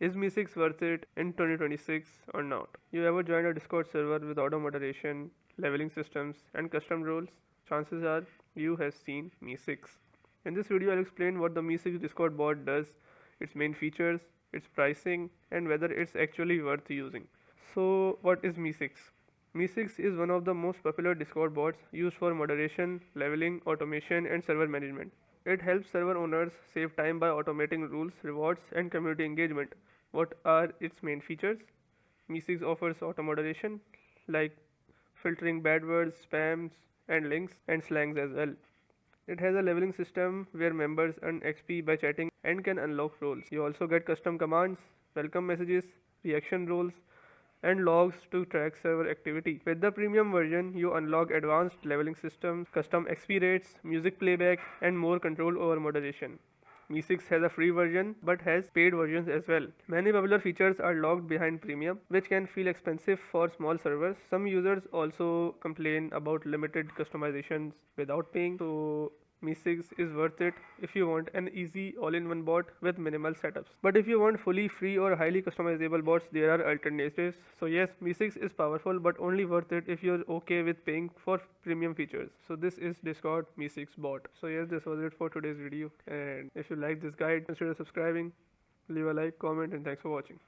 Is MEE6 worth it in 2026 or not? You ever joined a Discord server with auto moderation, leveling systems, and custom roles? Chances are you have seen MEE6. In this video, I'll explain what the MEE6 Discord bot does, its main features, its pricing, and whether it's actually worth using. So, what is MEE6? MEE6 is one of the most popular Discord bots used for moderation, leveling, automation, and server management. It helps server owners save time by automating rules, rewards, and community engagement. What are its main features? MEE6 offers auto moderation, like filtering bad words, spams, and links, and slangs as well. It has a leveling system where members earn XP by chatting and can unlock roles. You also get custom commands, welcome messages, reaction roles, and logs to track server activity. With the premium version, you unlock advanced leveling systems, custom XP rates, music playback, and more control over moderation. MEE6 has a free version but has paid versions as well. Many popular features are locked behind premium, which can feel expensive for small servers. Some users also complain about limited customizations without paying, so MEE6 is worth it if you want an easy all-in-one bot with minimal setups. But if you want fully free or highly customizable bots, there are alternatives. So yes, MEE6 is powerful but only worth it if you're okay with paying for premium features. So this is Discord MEE6 bot. So yes, this was it for today's video, and if you like this guide, consider subscribing, leave a like, comment, and thanks for watching.